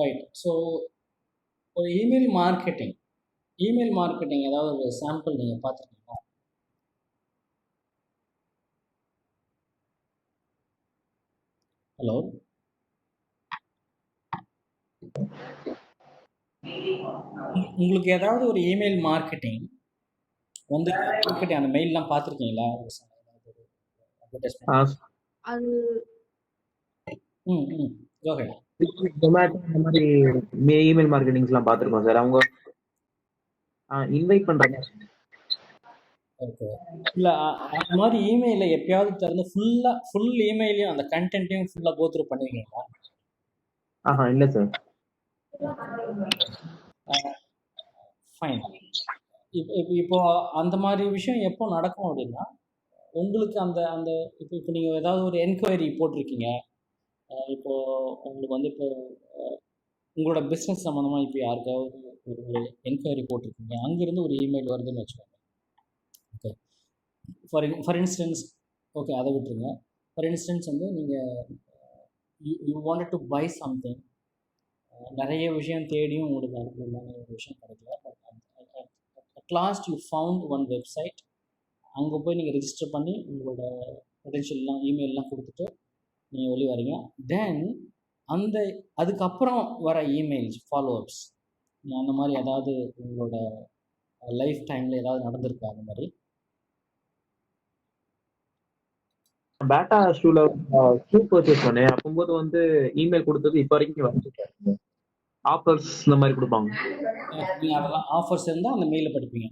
Right. So ஒரு email marketing ஏதாவது ஒரு சாம்பிள் நீங்கள் பார்த்துருக்கீங்களா? ஹலோ. உங்களுக்கு ஏதாவது ஒரு இமெயில் மார்க்கெட்டிங் வந்து மார்க்கெட்டிங் அந்த மெயிலெலாம் பார்த்துருக்கீங்களா? அட்வர்டைஸ்மெண்ட். அது ம் ம் ஓகே. ஜொமேட்டோ இந்த மாதிரி இமெயில் மார்க்கெட்டிங்ஸ்லாம் பார்த்துருக்கோம் சார். அவங்க இன்வைட் பண்றாங்க. ஓகே. இல்லை அந்த மாதிரி இமெயிலை எப்பயாவது திறந்து ஃபுல் இமெயிலையும் அந்த கண்டென்ட்டையும் ஃபுல்லாக கோ த்ரூ பண்ணிருக்கீங்களா? இல்லை சார். ஃபைன். இப்போ அந்த மாதிரி விஷயம் எப்போ நடக்கும் அப்படின்னா, உங்களுக்கு அந்த அந்த இப்போ நீங்கள் ஏதாவது ஒரு என்கொயரி போட்டிருக்கீங்க. இப்போது உங்களுக்கு வந்து இப்போ உங்களோட பிஸ்னஸ் சம்மந்தமாக இப்போ யாருக்காவது ஒரு என்கொயரி போட்டிருக்கீங்க, அங்கேருந்து ஒரு இமெயில் வருதுன்னு வச்சுக்கோங்க. ஓகே. ஃபார் இன்ஸ்டன்ஸ், ஓகே அதை விட்டுருங்க. ஃபார் இன்ஸ்டன்ஸ் வந்து நீங்கள் you wanted to buy something. நிறைய விஷயம் தேடியும் உங்களுக்கு அனுப்புறமான ஒரு விஷயம் கிடைக்கல. But at last you found one website. அங்கே போய் நீங்கள் ரெஜிஸ்டர் பண்ணி உங்களோட பொட்டென்ஷியல்லாம் இமெயிலெலாம் கொடுத்துட்டு நீங்கள் வெளியே வரீங்க. தென் அதுக்கப்புறம் வர இமெயில்ஸ் ஃபாலோஅப்ஸ் அந்த மாதிரி ஏதாவது உங்களோட லைஃப் டைமில் ஏதாவது நடந்திருக்கா அந்த மாதிரி? பேட்டா ஷூல ஷூ பர்ச்சேஸ் பண்ணேன். அப்போது வந்து இமெயில் கொடுத்தது இப்போ வரைக்கும் வந்துருக்காங்க. ஆஃபர்ஸ் இந்த மாதிரி கொடுப்பாங்க. நீங்கள் அதெல்லாம் ஆஃபர்ஸ் இருந்தால் அந்த மெயிலில் படிப்பீங்க?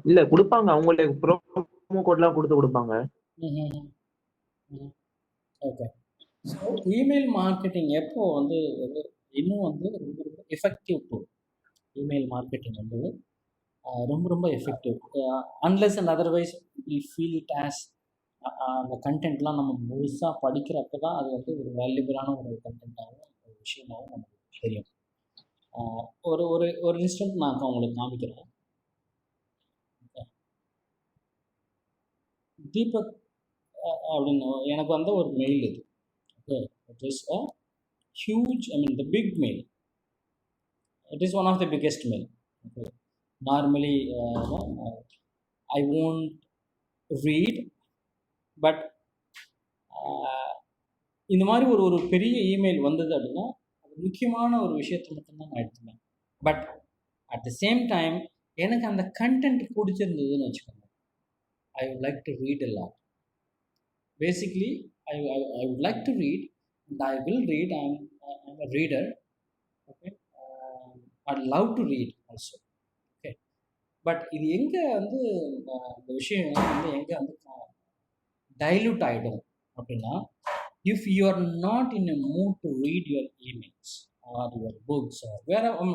இல்லை கொடுப்பாங்க. அவங்களே ப்ரோமோ கோட்லாம் கொடுப்பாங்க. ஓகே. ஸோ இமெயில் மார்க்கெட்டிங் எப்போ வந்து இன்னும் வந்து ரொம்ப ரொம்ப எஃபெக்டிவ் டூல். இமெயில் மார்க்கெட்டிங் வந்து ரொம்ப ரொம்ப effective. Unless and otherwise we feel it as அந்த கண்டென்ட்லாம் நம்ம முழுசாக படிக்கிறப்ப தான் அது வந்து ஒரு வேல்யூபிளான ஒரு கண்டென்ட்டாகவும் ஒரு விஷயமாகவும் நமக்கு தெரியும். ஒரு ஒரு ஒரு இன்ஸ்டன்ட் நான் உங்களுக்கு காமிக்கிறேன். தீபக் அப்படின்னு எனக்கு வந்த ஒரு மெயில் இது. Okay, it is a huge, the big mail. It is one of the biggest mail. Okay. Normally, I won't read, but இந்த மாதிரி ஒரு பெரிய இமெயில் வந்தது அப்படின்னா அது முக்கியமான ஒரு விஷயத்தை மட்டும்தான் நான் எடுத்துப்பேன். But at the same time எனக்கு அந்த கண்டென்ட் பிடிச்சிருந்ததுன்னு வச்சுக்கோங்க, I would like to read a lot. Basically, I would like to read, and I will read. I'm a reader. Okay. I'd love to read also. Okay. But இது எங்கே வந்து இந்த விஷயம் வந்து எங்கே வந்து டைல்யூட் ஆகிடும் அப்படின்னா, if you are not in a mood to read your emails or your books or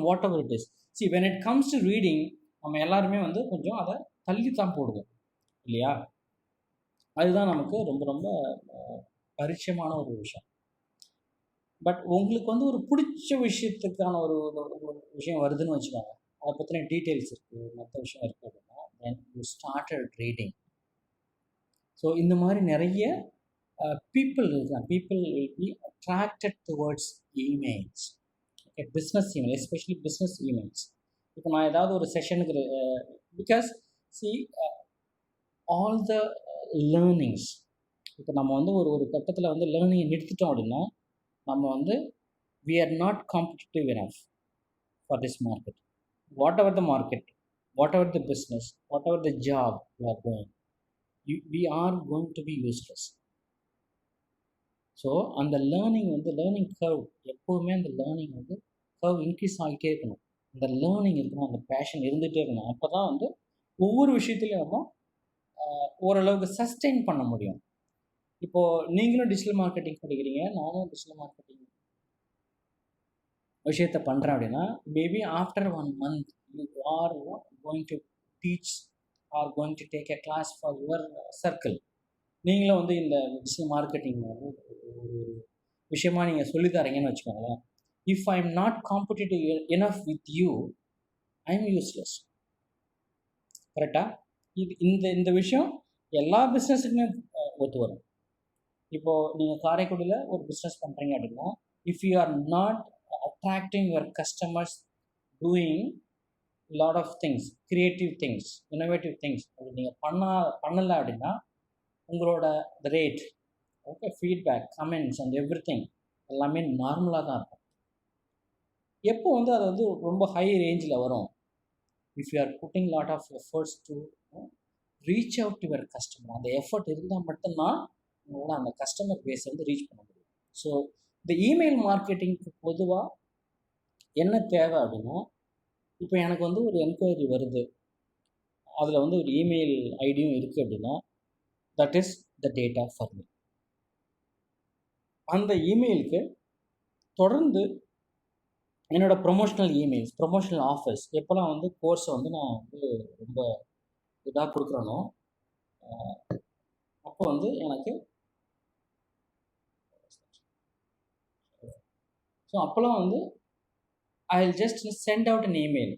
whatever it is. See, when it comes to reading, நம்ம எல்லாருமே வந்து கொஞ்சம் அதை தள்ளித்தான் போடுவோம் இல்லையா? அதுதான் நமக்கு ரொம்ப ரொம்ப பரிச்சயமான ஒரு விஷயம். பட் உங்களுக்கு வந்து ஒரு பிடிச்ச விஷயத்துக்கான ஒரு விஷயம் வருதுன்னு வச்சுக்கோங்க, அதை பற்றின டீட்டெயில்ஸ் இருக்குது, மற்ற விஷயம் இருக்குது அப்படின்னா, then you started reading. So இந்த மாதிரி நிறைய people will be attracted towards emails. Okay, business email, especially business emails. இப்போ நான் ஏதாவது ஒரு செஷனுக்கு பிகாஸ் all the learnings, இப்போ நம்ம வந்து ஒரு கட்டத்தில் வந்து லேர்னிங்கை நிறுத்திட்டோம் அப்படின்னா நம்ம வந்து we are not competitive enough for this market. Whatever the market, whatever the business, whatever the job we are doing, we are going to be useless. So அந்த லேர்னிங் கர்வ் எப்போவுமே அந்த லேர்னிங் வந்து கர்வ் இன்க்ரீஸ் ஆகிட்டே இருக்கணும். அந்த learning இருக்கணும், அந்த fashion இருந்துகிட்டே இருக்கணும். அப்போ தான் வந்து ஒவ்வொரு விஷயத்துலையும் நம்ம ஓரளவுக்கு சஸ்டெயின் பண்ண முடியும். இப்போது நீங்களும் டிஜிட்டல் மார்க்கெட்டிங் படிக்கிறீங்க, நானும் டிஜிட்டல் மார்க்கெட்டிங் விஷயத்தை பண்ணுறேன் அப்படின்னா, maybe after 1 month you are going to teach or going to take a class for your circle. நீங்களும் வந்து இந்த டிஜிட்டல் மார்க்கெட்டிங் வந்து ஒரு விஷயமா நீங்கள் சொல்லித்தரீங்கன்னு வச்சுக்கோங்களேன். If I am not competitive enough with you, I am useless. கரெக்டாக? இந்த விஷயம் எல்லா பிஸ்னஸுக்குமே ஒத்து வரும். இப்போது நீங்கள் காரைக்குடியில் ஒரு பிஸ்னஸ் பண்ணுறீங்க அப்படின்னா, if you are not attracting your customers doing lot of things, creative things, innovative things அது நீங்கள் பண்ணலை அப்படின்னா உங்களோட rate, okay, feedback, comments and everything எல்லாமே நார்மலாக தான் இருக்கும். எப்போ வந்து அது வந்து ரொம்ப ஹை ரேஞ்சில் வரும்? If you are putting lot of efforts to reach out to your customer. அந்த எஃபர்ட் இருந்தால் மட்டும்தான் உங்களோட அந்த கஸ்டமர் பேஸை வந்து ரீச் பண்ண முடியும். ஸோ இந்த இமெயில் மார்க்கெட்டிங்க்கு பொதுவாக என்ன தேவை அப்படின்னா, இப்போ எனக்கு வந்து ஒரு என்கொயரி வருது, அதில் வந்து ஒரு இமெயில் ஐடியும் இருக்குது அப்படின்னா, that is the data for me. அந்த இமெயிலுக்கு தொடர்ந்து என்னோடய ப்ரொமோஷனல் இமெயில்ஸ், ப்ரொமோஷனல் ஆஃபர்ஸ், எப்போல்லாம் வந்து கோர்ஸை வந்து நான் வந்து ரொம்ப இதாக கொடுக்குறேனோ அப்போ வந்து எனக்கு ஸோ அப்போல்லாம் வந்து I will just send out an email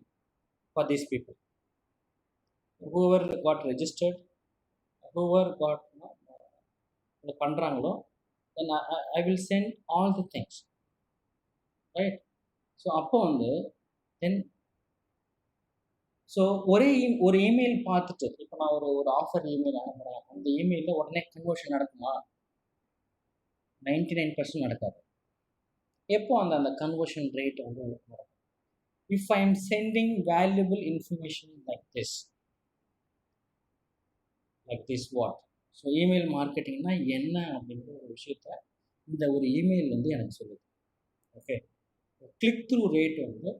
for these people whoever got registered, whoever got இது பண்ணுறாங்களோ, then I will send all the things, right? So அப்போ வந்து தென் ஸோ ஒரு இமெயில் பார்த்துட்டு இப்போ நான் ஒரு ஆஃபர் இமெயில் அனுப்புகிறேன், அந்த இமெயிலில் உடனே கன்வர்ஷன் நடக்குமா? 99% நடக்காது. எப்போ அந்த கன்வர்ஷன் ரேட் வந்து நடக்கும்? If I am sending valuable information like this what. So email மார்க்கெட்டிங்னா என்ன அப்படிங்கிற ஒரு விஷயத்த இந்த ஒரு இமெயில் வந்து எனக்கு சொல்லுது. ஓகே, கிளிக் த்ரூ ரேட் வந்து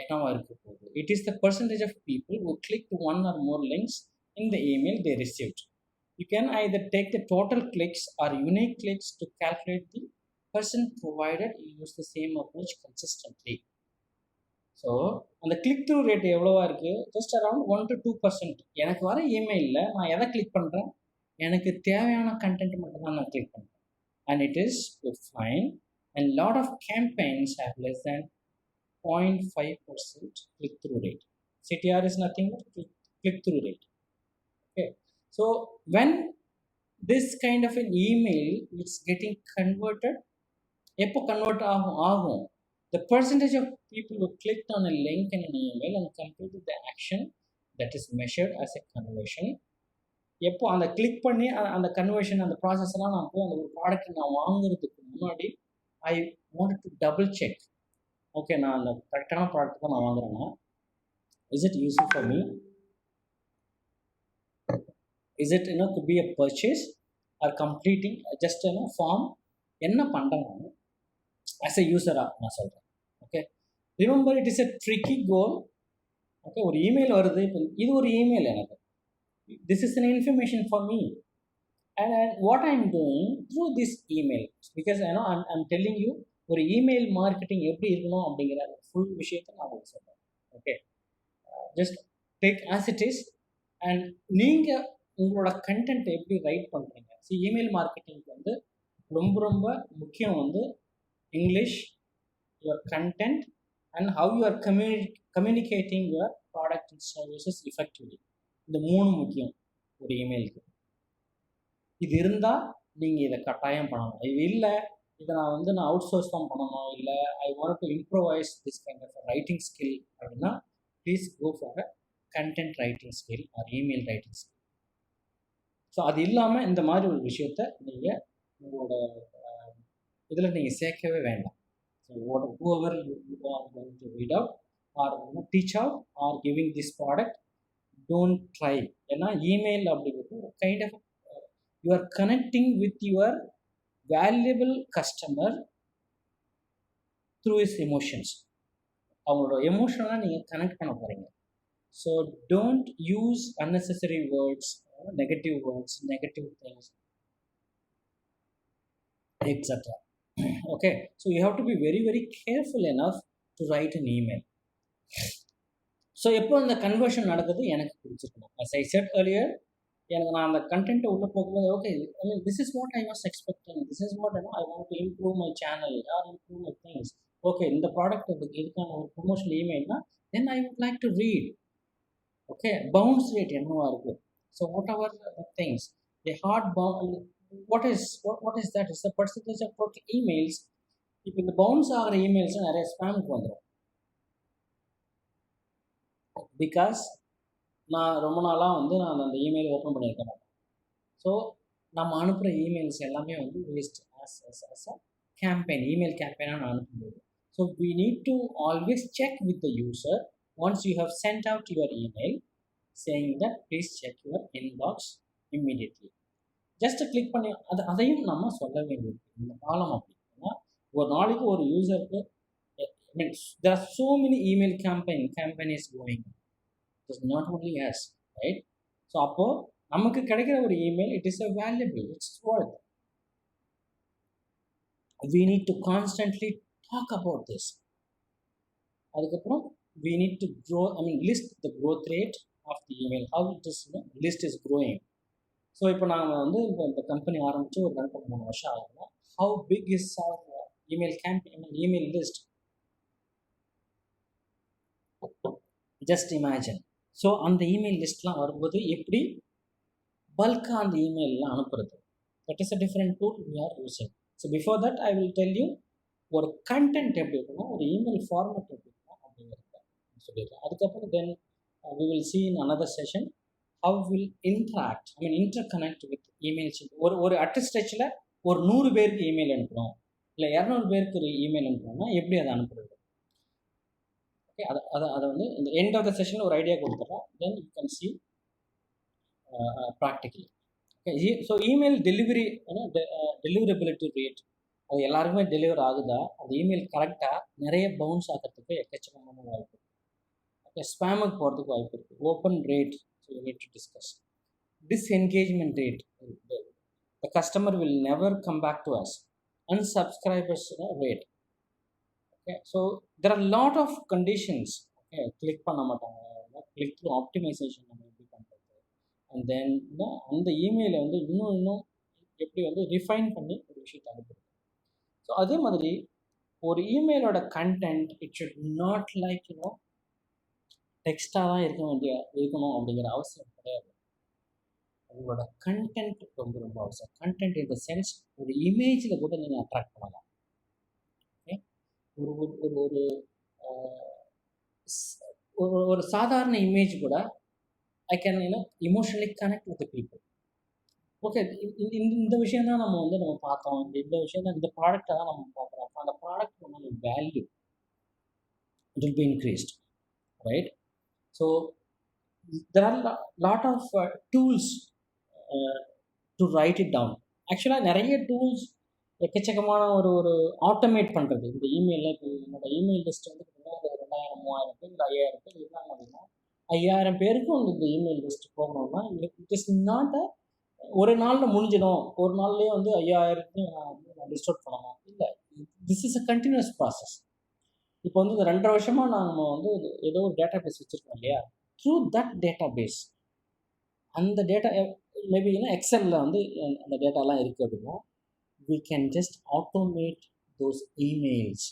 என்னவா இருக்க போகுது? It is the percentage of people who clicked one or more links in the email they received. You can either take the total clicks or unique clicks to calculate the percent provided you use the same approach consistently. So அந்த click through rate எவ்வளோவா இருக்குது? Just around 1 to 2%. எனக்கு வர இமெயிலில் நான் எதை click பண்ணுறேன்? எனக்கு தேவையான content மட்டும்தான் நான் கிளிக் பண்ணுறேன். And it is fine. And lot of campaigns have less than 0.5% click-through rate. CTR is nothing but click-through rate. Okay, so when this kind of an email is getting converted, எப்போ convert ஆகும்? The percentage of people who clicked on a link in an email and completed the action that is measured as a conversion. எப்போ அந்த click பண்ணி அந்த conversion, அந்த ப்ராசஸ்லாம் நான் போய் அந்த ஒரு ப்ராடக்ட் நான் வாங்குறதுக்கு முன்னாடி I want to double check. Okay, நான் அந்த கரெக்டான ப்ராடக்ட் தான் நான் வாங்குறேன்னா, is it useful for me? Is it could be a purchase or completing just form? என்ன பண்ணுறேன் நான் ஆஸ் எ யூஸராக நான் சொல்கிறேன். Okay, remember it is a tricky goal. Okay, ஒரு இமெயில் வருது, இப்போ இது ஒரு இமெயில் எனக்கு, this is an information for me, and what I am doing through this email, because I'm telling you ஒரு இமெயில் மார்க்கெட்டிங் எப்படி இருக்கணும் அப்படிங்கிற ஃபுல் விஷயத்தை நான் உங்களுக்கு சொல்கிறேன். Okay, just take as it is. And நீங்கள் உங்களோட கண்டென்ட் எப்படி ரைட் பண்ணுறீங்க? இமெயில் மார்க்கெட்டிங்க்கு வந்து ரொம்ப ரொம்ப முக்கியம் வந்து English, your content and how you are communicating your product and services effectively. இந்த 3 முக்கியம் ஒரு இமெயிலுக்கு. இது இருந்தால் நீங்கள் இதை கட்டாயம் பண்ணணும். இது இல்லை, இதை நான் அவுட் சோர்ஸ் தான் பண்ணணும், இல்லை I want to improvise this kind of writing skill அப்படின்னா, please go for a content writing skill or email writing skill. So அது இல்லாமல் இந்த மாதிரி ஒரு விஷயத்த நீங்கள் உங்களோட இதில் நீங்கள் சேர்க்கவே வேண்டாம். So whoever you are going to read out or teach out or giving this product, don't try. ஏன்னா இமெயில் அப்படிங்கிறது ஒரு kind of you are connecting with your valuable customer through is emotions. அவங்களோட எமோஷனெலாம் நீங்கள் கனெக்ட் பண்ண போகிறீங்க. So don't use unnecessary words, negative words, negative things, etc. Okay, so you have to be very very careful enough to write an email. So எப்போ அந்த conversion நடக்குது எனக்கு பிடிச்சிருக்கணும். as I said earlier, எனக்கு நான் அந்த கண்டென்ட்டை உள்ளே போகும்போது okay, I mean this is what I was expecting, this is what I want to improve my channel or improve my things. Okay, இந்த ப்ராடக்ட் இதுக்கான ஒரு ப்ரொமோஷனல் இமெயில்னா then I would like to read. Okay, bounce rate என்னவா இருக்குது? So whatever the things, the hard what is that? It's the percentage of total emails. இப்போ இந்த bounce ஆகிற emails நிறைய ஸ்பேமுக்கு வந்துடும். பிகாஸ் நான் ரொம்ப நாளாக வந்து நான் அந்த இமெயில் ஓப்பன் பண்ணியிருக்க மாட்டேன். ஸோ நம்ம அனுப்புகிற இமெயில்ஸ் எல்லாமே வந்து waste as a campaign, email கேம்பெயினாக நான் அனுப்பும்போது. So we need to always check with the user once you have sent out your email saying that please check your inbox immediately. Just click பண்ணி அதையும் நம்ம சொல்ல வேண்டியது இந்த காலம். அப்படின்னா ஒரு நாளைக்கு ஒரு யூசருக்கு there are so many email campaigns going on. It's not only us, right? So அப்போ நமக்கு கிடைக்கிற ஒரு email it is a valuable, it's worth. We need to constantly talk about this. அதுக்கப்புறம் we need to grow, list the growth rate of the email, how it is, list is growing. So இப்போ நாங்கள் வந்து இந்த company ஆரம்பித்து ஒரு 2-3 வருஷம் ஆகுதுன்னா how big is our email campaign, email list? Just imagine. So அந்த இமெயில் லிஸ்ட்லாம் வரும்போது எப்படி பல்காக அந்த இமெயிலெலாம் அனுப்புறது, that is a different tool we are using. So before that I will tell you ஒரு கண்டென்ட் எப்படி இருக்கணும், ஒரு இமெயில் ஃபார்மேட் எப்படி இருக்கணும் அப்படிங்கிறத சொல்லிடுறேன். அதுக்கப்புறம் தென் we will see in another session how will interact, interconnect with emails. ஒரு அட் ஸ்டெச்சில் ஒரு 100 பேருக்கு இமெயில் அனுப்புகிறோம், இல்லை 200 பேருக்கு ஒரு இமெயில் அனுப்புகிறோம்னா எப்படி அதை அனுப்புறது. ஓகே, அதை வந்து இந்த எண்ட் ஆஃப் த செஷனில் ஒரு ஐடியா கொடுத்துட்றோம். Then you can see practically. Okay, so email deliverability rate, அது எல்லாருக்குமே டெலிவர் ஆகுதா, அந்த இமெயில் கரெக்டாக நிறைய பவுன்ஸ் ஆகிறதுக்கு எக்கச்சக்கமான வாய்ப்பு. ஓகே, ஸ்பேமுக்கு போகிறதுக்கு வாய்ப்பு இருக்குது. Open rate, so you need to discuss. Disengagement rate, the customer will never come back to us. Unsubscribers rate. Okay, so there are a lot of conditions. Okay, click பண்ண மாட்டாங்க, click through optimization நம்ம எப்படி பண்ணுறது, and then அந்த இமெயிலை வந்து இன்னும் எப்படி வந்து ரிஃபைன் பண்ணி ஒரு விஷயத்தை அனுப்புறது. ஸோ அதே மாதிரி ஒரு இமெயிலோட content it should not like டெக்ஸ்டாக தான் இருக்கணும் அப்படிங்கிற அவசியம் கிடையாது. உங்களோட கண்டென்ட் ரொம்ப ரொம்ப அவசியம். கண்டென்ட் இன் த சென்ஸ் ஒரு இமேஜில் கூட நீங்கள் அட்ராக்ட் பண்ணலாம். ஓகே, ஒரு சாதாரண இமேஜ் கூட I can emotionally connect with people. Okay, இந்த விஷயம் தான் நம்ம பார்த்தோம், இந்த விஷயம் தான், இந்த ப்ராடக்டை தான் நம்ம பார்க்குறோம். அப்போ அந்த ப்ராடக்ட் நம்ம value it will be increased, right? So there are lot of tools to write it down. ஆக்சுவலாக நிறைய டூல்ஸ் எக்கச்சக்கமான ஒரு ஆட்டோமேட் பண்ணுறது. இந்த இமெயிலில் இப்போ என்னோட இமெயில் லிஸ்ட் வந்து பார்த்தீங்கன்னா 2000-3000 பேர் இல்லை 5000 பேர் இருக்காங்க அப்படின்னா 5000 பேருக்கும் இந்த இமெயில் லிஸ்ட் போகணும்னா இட் இஸ் நாட் ஒரு நாளில் முடிஞ்சிடும், ஒரு நாள்லேயே வந்து 5000 நான் லிஸ்ட் அவுட் பண்ணணும் இல்லை. This is a continuous process. இப்போ வந்து இந்த 2.5 வருஷமாக நாங்கள் வந்து ஏதோ ஒரு டேட்டா பேஸ் வச்சுருக்கோம் இல்லையா, த்ரூ தட் டேட்டா பேஸ், அந்த டேட்டா மேபி எக்ஸலில் வந்து அந்த டேட்டாலாம் இருக்குது அப்படின்னா we can just automate those emails.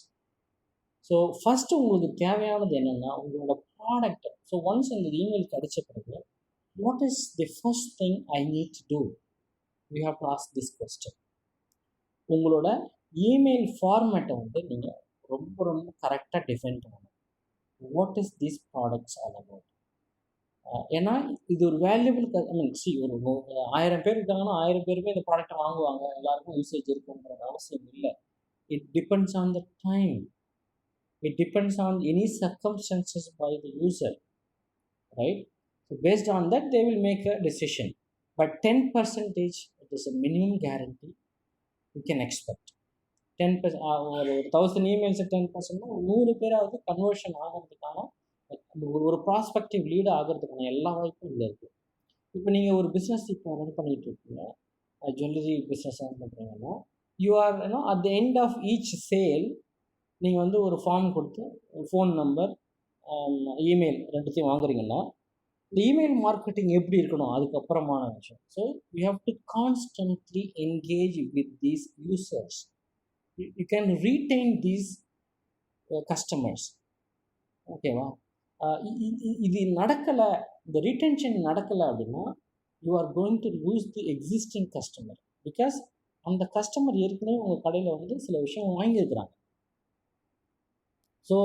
So first உங்களுக்கு தேவையானது என்னென்னா உங்களோட ப்ராடக்ட். ஸோ ஒன்ஸ் அந்த இமெயில் கிடைச்ச பிறகு what is the first thing I need to do, you have to ask this question. உங்களோட இமெயில் ஃபார்மேட்டை வந்து நீங்கள் ரொம்ப ரொம்ப கரெக்டாக டிஃபைன் பண்ணணும். What is this products all about. ஏன்னா இது ஒரு வேல்யூபிள், ஒரு 1000 பேர் இருக்காங்கன்னா 1000 பேருமே இந்த ப்ராடக்டை வாங்குவாங்க, எல்லாருக்கும் யூசேஜ் இருக்குன்றது அவசியம் இல்லை. It depends on the time, it depends on any circumstances by the user, right? So based on that they will make a decision. But 10% it is a minimum guarantee you can expect. 10% ஒரு 1000 emails 10%னா 100 பேராவது conversion ஆகிறதுக்கான ஒரு prospective lead ஆகிறதுக்கான எல்லா வாய்ப்பும் இதில் இருக்குது. இப்போ நீங்கள் ஒரு பிஸ்னஸ் இப்போ ரன் பண்ணிகிட்டு இருக்கீங்க, ஜுவல்லரி பிஸ்னஸ் ரன் பண்ணுறீங்கன்னா you are at the end of each sale நீங்கள் வந்து ஒரு ஃபார்ம் கொடுத்து ஃபோன் நம்பர் இமெயில் ரெண்டுத்தையும் வாங்குறீங்கன்னா இந்த இமெயில் மார்க்கெட்டிங் எப்படி இருக்கணும் அதுக்கப்புறமான விஷயம். So you have to constantly engage with these users. You can retain these customers. ஓகேவா? இது நடக்கலை, இந்த ரீடென்ஷன் நடக்கலை அப்படின்னா you are going to lose the existing customer. Because அந்த கஸ்டமர் ஏற்கனவே உங்கள் கடையில் வந்து சில விஷயம் வாங்கியிருக்கிறாங்க. ஸோ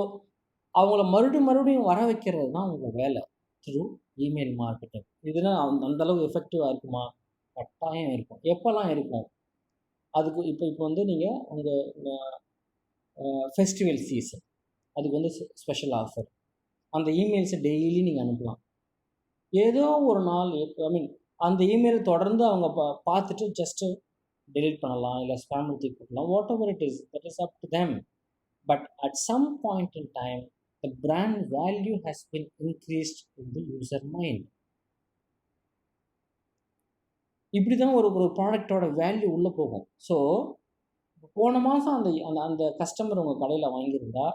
அவங்கள மறுபடியும் வர வைக்கிறது தான் உங்கள் வேலை த்ரூ இமெயில் மார்க்கெட்டிங். இதெல்லாம் அந்தளவு எஃபெக்டிவாக இருக்குமா? கட்டாயம் இருக்கும். எப்போல்லாம் இருக்கும்? அதுக்கு இப்போ வந்து நீங்கள் உங்கள் ஃபெஸ்டிவல் சீசன் அதுக்கு வந்து ஸ்பெஷல் ஆஃபர், அந்த இமெயில்ஸை டெய்லி நீங்கள் அனுப்பலாம். ஏதோ ஒரு நாள் ஐ மீன் அந்த இமெயில் தொடர்ந்து அவங்க பார்த்துட்டு ஜஸ்ட்டு டெலீட் பண்ணலாம், இல்லை ஸ்பேம் தூக்கி போடலாம், what ever it is, that is up to them. But at some point in time, the brand value has been increased in the user mind. இப்படி தான் ஒரு ப்ராடக்டோட வேல்யூ உள்ளே போகும். ஸோ போன மாதம் அந்த அந்த அந்த கஸ்டமர் உங்கள் கடையில் வாங்கியிருந்தா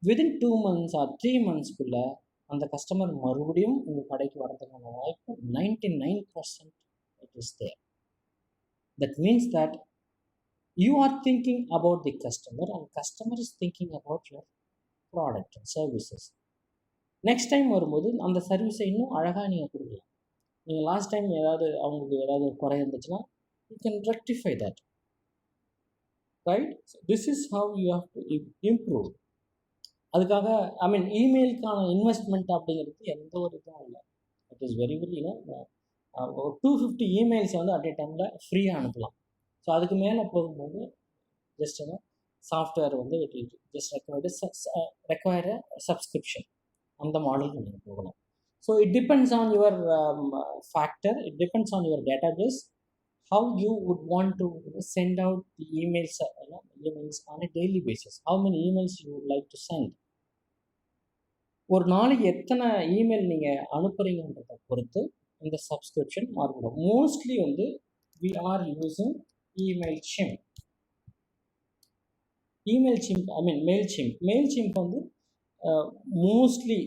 வித்தின் 2 months ஆர் 3 monthsக்குள்ளே அந்த கஸ்டமர் மறுபடியும் உங்கள் கடைக்கு வரதுக்கான வாய்ப்பு 99% it is there. That means that you are thinking about the customer and customer is thinking about your product and services. Next time வரும்போது அந்த சர்வீஸை இன்னும் அழகாக நீங்கள் கொடுக்கலாம். நீங்கள் லாஸ்ட் டைம் ஏதாவது அவங்களுக்கு ஏதாவது குறை இருந்துச்சுன்னா you can rectify that, right? This is how you have to improve. அதுக்காக ஐ மீன் இமெயிலுக்கான இன்வெஸ்ட்மெண்ட் அப்படிங்கிறது எந்த ஒரு இதுவும் இல்லை. இட் இஸ் வெரி வெரி 250 இமெயில்ஸை வந்து அட் ஏ டைமில் ஃப்ரீயாக அனுப்பலாம். ஸோ அதுக்கு மேலே போகும்போது ஜஸ்ட் சாஃப்ட்வேர் வந்து இட் ஜஸ்ட் ரெக்வயர் சப்ஸ்கிரிப்ஷன், அந்த மாடலுக்கு நீங்கள் போகலாம். So it depends on your factor, it depends on your database, how you would want to send out the emails on a daily basis, how many emails you would like to send. ஒரு நாளைக்கு எத்தனை email நீங்கள் அனுப்புகிறீங்கன்றதை பொறுத்து இந்த subscription மாறுபடும். Mostly வந்து we are using MailChimp. MailChimp வந்து mostly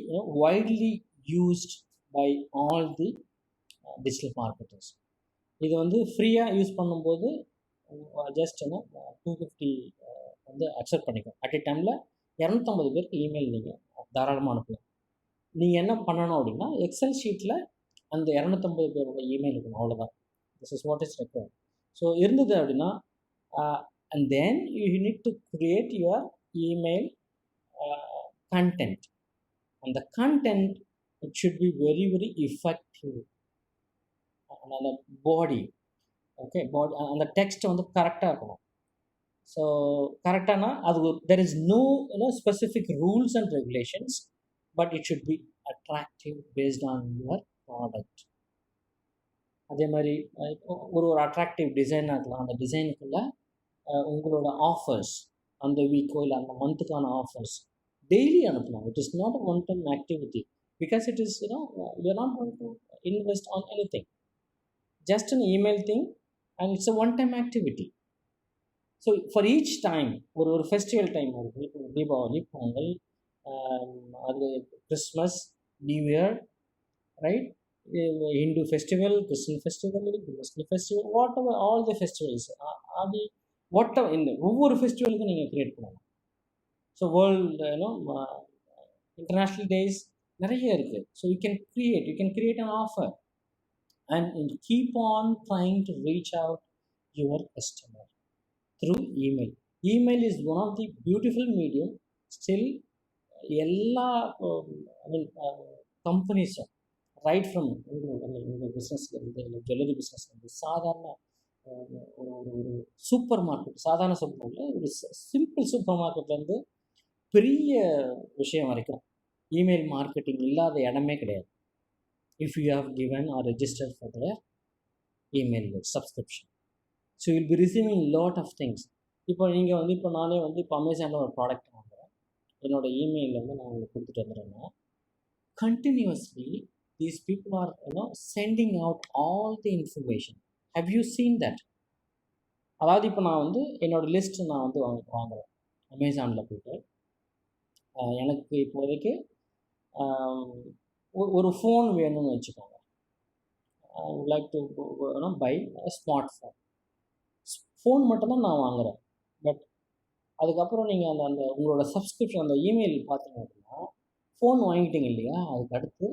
widely used by all the digital marketers. இது வந்து ஃப்ரீயாக யூஸ் பண்ணும்போது ஜஸ்ட் 250 வந்து அக்செப்ட் பண்ணிக்கும். அட் ஏ டைமில் 250 பேருக்கு இமெயில் நீங்கள் தாராளமாக அனுப்பலாம். நீங்கள் என்ன பண்ணணும் அப்படின்னா எக்ஸல் ஷீட்டில் அந்த 250 பேரோட இமெயில் இருக்கணும், அவ்வளோதான். This is what is required. So இருந்தது அப்படின்னா and then you need to create your email content, and the content it should be very very effective. அந்த பாடி பாடி அந்த டெக்ஸ்ட் வந்து கரெக்டாக இருக்கணும். ஸோ கரெக்டானா அது there is no specific rules and regulations, but it should be attractive based on your product. அதே மாதிரி ஒரு attractive டிசைனாக இருக்கலாம். அந்த டிசைனுக்குள்ள உங்களோட ஆஃபர்ஸ் அந்த வீக்கோ இல்லை அந்த மந்த்துக்கான ஆஃபர்ஸ் டெய்லி அனுப்பலாம். It is not a one time activity, because it is you are not going to invest on any thing, just an email thing and it's a one time activity. So for each time ஒரு festival time வருது, தீபாவளி, பொங்கல், அது Christmas, new year, right, Hindu festival, Christian festival, Muslim festival, whatever, all the festivals, அது whatever இந்த ஒவ்வொரு ஃபெஸ்டிவலுக்கும் நீங்கள் create பண்ணலாம். So world international days நிறைய இருக்குது. So you can create an offer and keep on trying to reach out your customer through email. Email is one of the beautiful medium. Still எல்லா கம்பெனிஸும் right from உங்கள் பிஸ்னஸ்லேருந்து இல்லை jewellery பிஸ்னஸ்லேருந்து சாதாரண ஒரு super market, சாதாரண super மார்க்கெட்டில் ஒரு simple super மார்க்கெட்லேருந்து பெரிய விஷயம் வரைக்கும் இமெயில் மார்க்கெட்டிங் இல்லாத இடமே கிடையாது. If you have given or register for the email subscription, so will be receiving lot of things. இப்போ நீங்கள் வந்து இப்போ நானே வந்து இப்போ அமேசானில் ஒரு ப்ராடக்ட் வாங்குகிறேன், என்னோடய இமெயிலில் வந்து நான் உங்களுக்கு கொடுத்துட்டு வந்துடுறேன்னா continuously these people are sending out all the information. Have you seen that? அதாவது இப்போ நான் வந்து என்னோடய லிஸ்ட் நான் வந்து வாங்குகிறேன் அமேசானில் போய்ட்டு, எனக்கு இப்போதைக்கு ஒரு ஃபோன் வேணும்னு வச்சுக்கோங்க. I would like to buy smartphone மட்டும்தான் நான் வாங்குகிறேன். பட் அதுக்கப்புறம் நீங்கள் அந்த உங்களோட சப்ஸ்கிரிப்ஷன் அந்த இமெயில் பார்த்தீங்க அப்படின்னா ஃபோன் வாங்கிட்டீங்க இல்லையா, அதுக்கு அடுத்து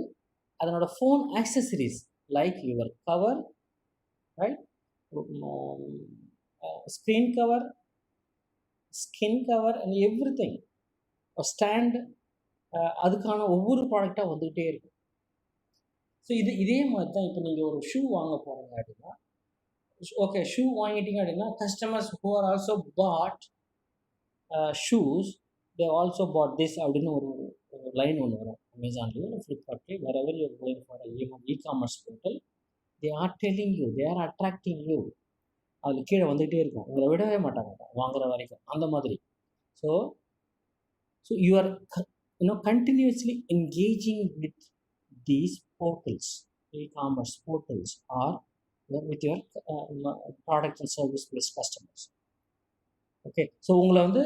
அதனோட phone accessories like your cover, right, screen cover, skin cover and every thing, stand, அதுக்கான ஒவ்வொரு ப்ராடக்டாக வந்துக்கிட்டே இருக்கும். ஸோ இதே மாதிரி தான் இப்போ நீங்கள் ஒரு ஷூ வாங்க போகிறீங்க அப்படின்னா, ஓகே ஷூ வாங்கிட்டீங்க அப்படின்னா customers who are also bought shoes, they also bought this அப்படின்னு ஒரு லைன் ஒன்று வரும் அமேசான்லேயோ இல்லை ஃப்ளிப்கார்ட்லேயோ, wherever you going for e-commerce portal, they are telling you, they are attracting you. அதில் கீழே வந்துகிட்டே இருக்கும், உங்களை விடவே மாட்டாங்க வாங்குற வரைக்கும், அந்த மாதிரி. So you are continuously engaging with these portals, e-commerce portals, or with your product and service based customers. Okay, so உங்களை வந்து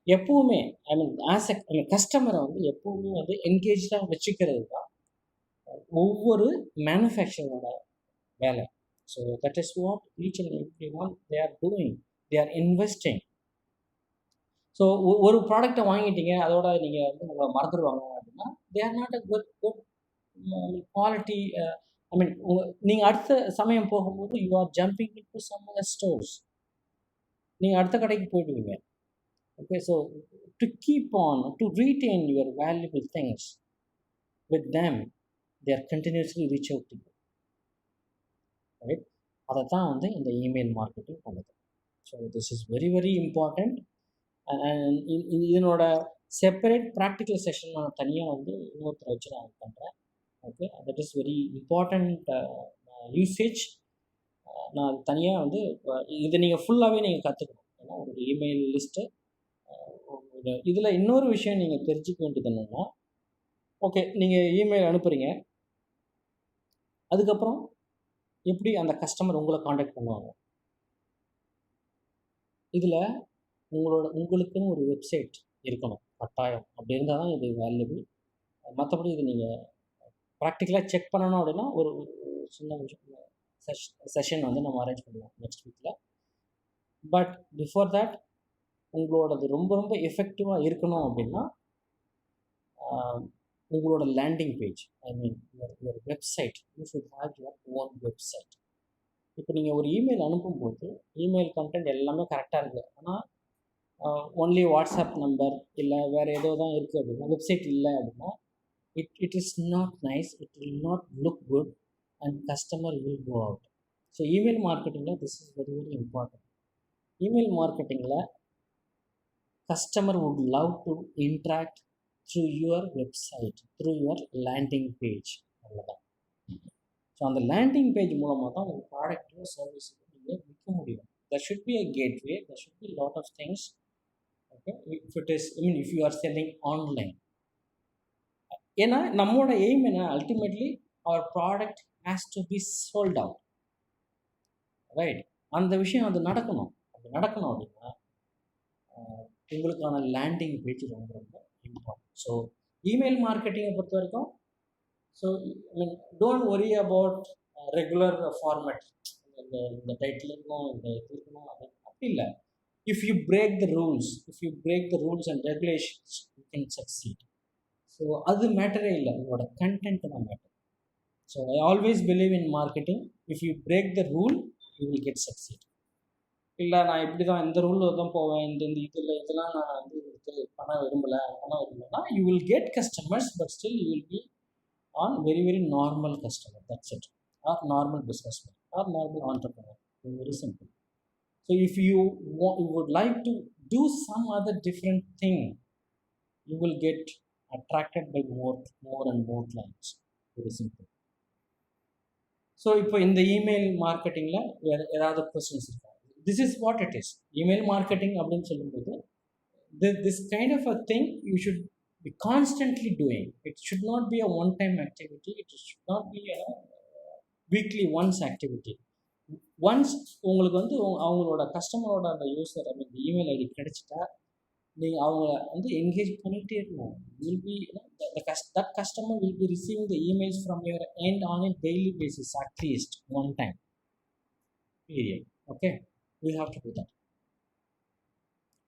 எப்பவுமே ஆஸ் எ கஸ்டமரை வந்து எப்பவுமே வந்து என்கேஜாக வச்சுக்கிறது தான் ஒவ்வொரு மேனுஃபேக்சரோட வேலை. So that is what each and every one they are doing, they are investing. So ஒரு ப்ராடக்டை வாங்கிட்டீங்க, அதோட நீங்கள் வந்து உங்களை மறந்துடுவாங்க அப்படின்னா, they are not a good quality. நீங்கள் அடுத்த சமயம் போகும்போது you are jumping in to some other stores, நீங்கள் அடுத்த கடைக்கு போயிடுவீங்க. Okay, so to keep on to retain your valuable things with them, they are continuously reach out to you. Right, அதை தான் வந்து இந்த இமெயில் மார்க்கெட்டிங் பண்ணுது. So this is very very important. இதனோட செப்பரேட் ப்ராக்டிக்கல் செஷன் நான் தனியாக வந்து இன்னொருத்தரை வச்சு நான் பண்ணுறேன். Okay, that is very important usage. நான் அது தனியாக வந்து இதை நீங்கள் ஃபுல்லாகவே நீங்கள் கற்றுக்கணும். ஏன்னா ஒரு இமெயில் லிஸ்ட்டு இதில் இன்னொரு விஷயம் நீங்கள் தெரிஞ்சுக்க வேண்டியது என்னென்னா, ஓகே நீங்கள் இமெயில் அனுப்புகிறீங்க, அதுக்கப்புறம் எப்படி அந்த கஸ்டமர் உங்களை காண்டாக்ட் பண்ணுவாங்க. இதில் உங்களுக்குன்னு ஒரு வெப்சைட் இருக்கணும் கட்டாயம். அப்படி இருந்தால் தான் இது வேல்யூபிள். மற்றபடி இது நீங்கள் ப்ராக்டிக்கலாக செக் பண்ணணும் அப்படின்னா ஒரு சின்ன செஷன் வந்து நம்ம அரேஞ்ச் பண்ணலாம் நெக்ஸ்ட் வீக்கில். பட் பிஃபோர் தேட் உங்களோடது ரொம்ப ரொம்ப எஃபெக்டிவாக இருக்கணும் அப்படின்னா உங்களோட landing page, your website, you should have your own website. இப்போ நீங்கள் ஒரு இமெயில் அனுப்பும்போது இமெயில் கண்டென்ட் எல்லாமே கரெக்டாக இருக்குது, ஆனால் ஒன்லி வாட்ஸ்அப் நம்பர் இல்லை வேறு ஏதோ தான் இருக்குது அப்படின்னா, வெப்சைட் இல்லை அப்படின்னா, it is not nice, it will not look good and customer will go out. So email மார்க்கெட்டிங்கில் this is very very important. Email மார்க்கெட்டிங்கில் customer would love to interact through your website, through your landing page. அவ்வளோதான். So அந்த landing page மூலமாக தான் உங்கள் ப்ராடக்ட்டோ சர்வீஸோ நீங்கள் விற்க முடியும். there should be a gateway, there should be a lot of things. Okay, if you are selling online, ஏன்னா நம்மளோட எய்ம் என்ன, ultimately our product has to be sold out, right? அந்த விஷயம் அது நடக்கணும். அது நடக்கணும் அப்படின்னா உங்களுக்கான லேண்டிங் பேஜ் ரொம்ப ரொம்ப இம்பார்ட்டன்ட். ஸோ இமெயில் மார்க்கெட்டிங்கை பொறுத்த வரைக்கும், so don't worry about regular format, இந்த டைட்டில் இருக்கணும், இந்த இது இருக்கணும், அது அப்படி இல்லை. if you break the rules and regulations, you can succeed. So அது மேட்டரே இல்லை, உங்களோட கண்டென்ட் தான் matter. So I always believe in marketing, if you break the rule you will get succeed. இல்லை நான் இப்படி தான் இந்த ரூலில் தான் போவேன், இதெல்லாம் நான் வந்து பண்ண விரும்பலைன்னா you will get customers, but still you will be on very very normal customer, that's it, or normal business man or normal entrepreneur. Very simple. So if you would like to do some other different thing, you will get attracted by more and more clients. Very simple. So இப்போ இந்த email மார்க்கெட்டிங்கில் ஏதாவது questions இருக்கா? This is what it is. Email marketing அப்படின்னு சொல்லும்போது this kind of a thing you should be constantly doing. It should not be a one-time activity. It should not be a weekly once activity. Once உங்களுக்கு வந்து அவங்களோட கஸ்டமரோட அந்த user அந்த email ID கிடைச்சிட்டா நீங்கள் அவங்கள வந்து என்கேஜ் பண்ணிகிட்டே இருக்கணும். Will be that customer will be receiving the emails from your end on a daily basis, at least one time period. Okay, we have to do that.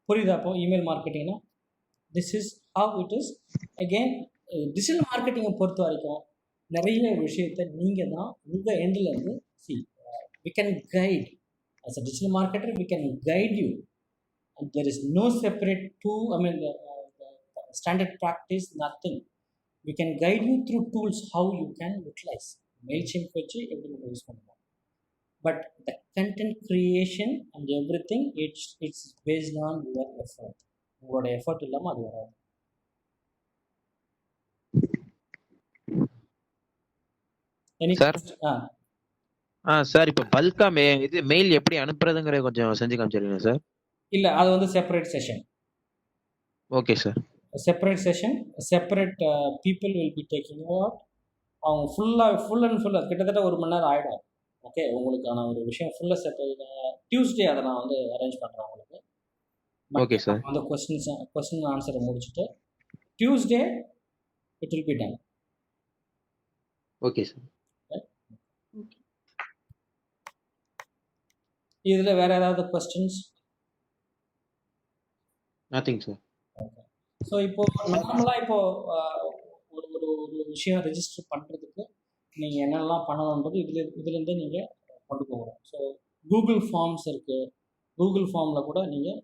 புரியுதா? அப்போ இமெயில் மார்க்கெட்டிங்னா this is how it is. Again digital மார்க்கெட்டிங்கை பொறுத்த வரைக்கும் நிறைய விஷயத்தை நீங்கள் தான் உங்கள் எண்டில் இருந்து we can guide, As a digital marketer, we can guide you. And there is no separate tool, standard practice, nothing. We can guide you through tools how you can utilize. MailChimp வச்சு எப்படி நம்ம use பண்ணலாம். But the content creation and everything, it's based on your effort. உங்களோட effort இல்லாமல் அது வராது. Sir sir இப்போ பல்கா இது மெயில் எப்படி அனுப்புறதுங்கிறத கொஞ்சம் செஞ்சு காமிச்சிருக்கீங்க சார். இல்லை, அது வந்து separate session. Okay sir. Separate session, separate people will be taking over. அவங்க ஃபுல் அண்ட் ஃபுல் அது கிட்டத்தட்ட 1 மணி நேரம் ஆகிடும். ஓகே, உங்களுக்கான ஒரு விஷயம் ஃபுல்லாக டியூஸ்டே அதை நான் வந்து அரேஞ்ச் பண்ணுறேன் உங்களுக்கு. Okay sir. அந்த கொஸ்டின் ஆன்சரை முடிச்சுட்டு Tuesday it will be done. Okay sir. இதில் வேறு ஏதாவது questions? Nothing sir. Okay. So இப்போது நார்மலாக ஒரு ஒரு விஷயம் ரெஜிஸ்டர் பண்ணுறதுக்கு நீங்கள் என்னெல்லாம் பண்ணணுன்றது இதுலேருந்தே நீங்கள் கொண்டு போகணும். ஸோ கூகுள் ஃபார்ம்ஸ் இருக்குது. கூகுள் ஃபார்மில் கூட நீங்கள்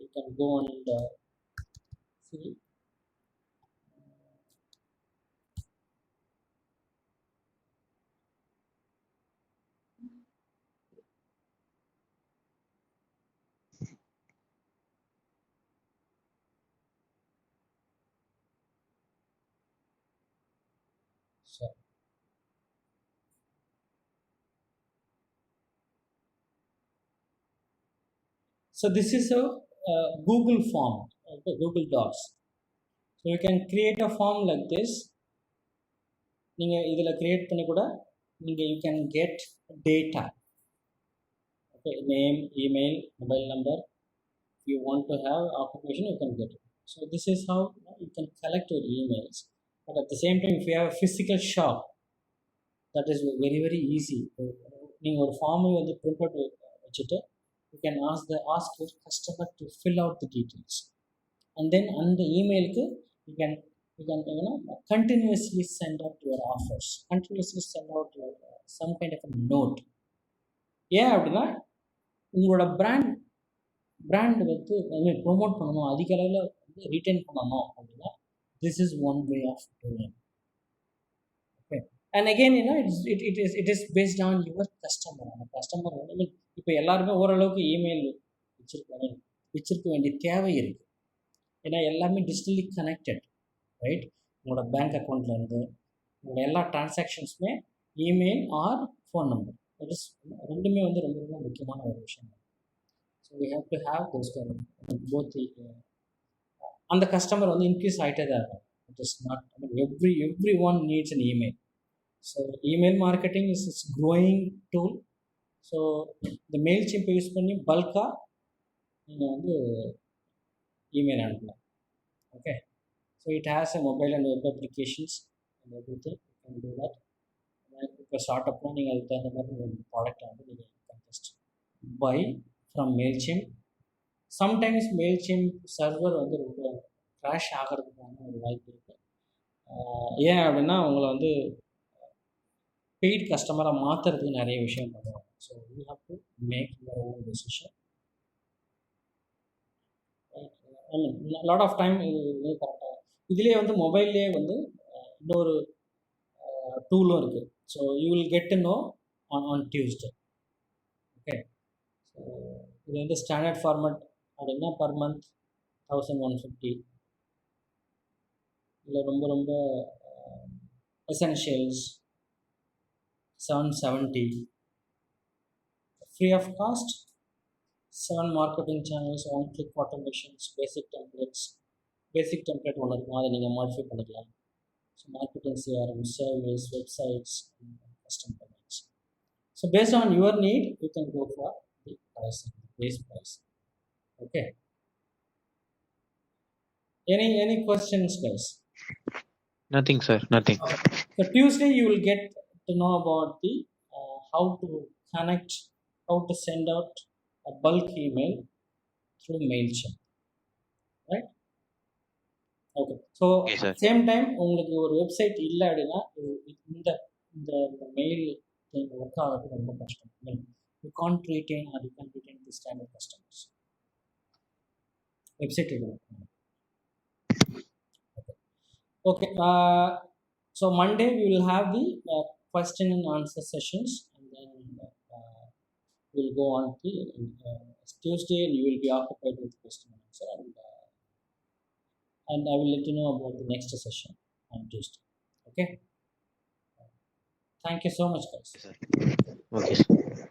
you can go and see. So this is a Google form, okay, Google Docs. So you can create a form like this. நீங்கள் இதில் create பண்ணி கூட நீங்கள் you can get data. Okay, name, email, mobile number. If you want to have occupation, you can get it. So this is how you can collect your emails. But at the same time, if you have a physical shop, that is very, very easy. நீங்கள் ஒரு ஃபார்மை வந்து print out வச்சுட்டு you can ask your customer to fill out the details, and then on the email you can continuously send out your offers, continuously send out your some kind of a note. ஏன் அப்படின்னா உங்களோட brand வந்து promote பண்ணணும், அதிக அளவில் வந்து retain பண்ணணும் அப்படின்னா this is one way of doing. Okay, and again it is based on your customer. அந்த கஸ்டமர் வந்து இப்போ எல்லாருமே ஓரளவுக்கு இமெயில் வச்சிருக்க வேண்டிய தேவை இருக்குது. ஏன்னா எல்லாமே டிஜிட்டலி கனெக்டட், ரைட்? உங்களோட பேங்க் அக்கௌண்ட்லேருந்து உங்களோட எல்லா டிரான்சாக்ஷன்ஸுமே email or phone number, it is ரெண்டுமே வந்து ரொம்ப ரொம்ப முக்கியமான ஒரு விஷயம். So we have to have those both. அந்த கஸ்டமர் வந்து இன்க்ரீஸ் ஆகிட்டே தான் இருக்கும். It is not everyone needs an email. So email marketing is growing tool. So இந்த மெயில்சிம்பை யூஸ் பண்ணி பல்காக நீங்கள் வந்து இமெயில் அனுப்பலாம். Okay, so it has a mobile and web applications and everything. You can do that. இப்போ start அப்னா நீங்கள் அதுக்கு தகுந்த மாதிரி ஒரு ப்ராடக்டை வந்து நீங்கள் just buy from Mailchimp. Sometimes Mailchimp server வந்து ரொம்ப க்ராஷ் ஆகிறதுக்கான ஒரு வாய்ப்பு இருக்குது. ஏன் அப்படின்னா உங்களை வந்து பெய்ட் கஸ்டமராக மாற்றுறதுக்கு நிறைய விஷயம் பண்ணுவாங்க. So you have to make your own decision. I mean lot of time இது கரெக்டாக. இதுலேயே வந்து மொபைல்லே வந்து இன்னொரு டூலும் இருக்குது. So you will get to know on Tuesday. Okay, so இது வந்து ஸ்டாண்டர்ட் ஃபார்மேட் அப்படின்னா பர் மந்த் 1150. இல்லை ரொம்ப ரொம்ப essentials 770. Free of cost, 7 marketing channels, 1 click automations, basic templates. Basic template ஒன்று இருக்கும், அதை நீங்கள் மாடிஃபை பண்ணிக்கலாம். So marketing CRM, service, websites, custom domains. So based on your need, you can go for the pricing, the base price. Okay. Any questions, guys? Nothing, sir. Nothing. Okay. So Tuesday you will get to know about the how to connect, how to send out a bulk email through MailChimp, right? Okay. So Okay, sir. at the same time உங்களுக்கு ஒரு website இல்லை அப்படின்னா இந்த mail work ஆகிறது ரொம்ப கஷ்டம். You can't retain are you can the standard customers. Website. Okay. So Monday we will have the question and answer sessions, and then we'll go on to Tuesday, and you will be occupied with question and answer, and I will let you know about the next session on Tuesday. Okay. Thank you so much, guys. Okay, sir.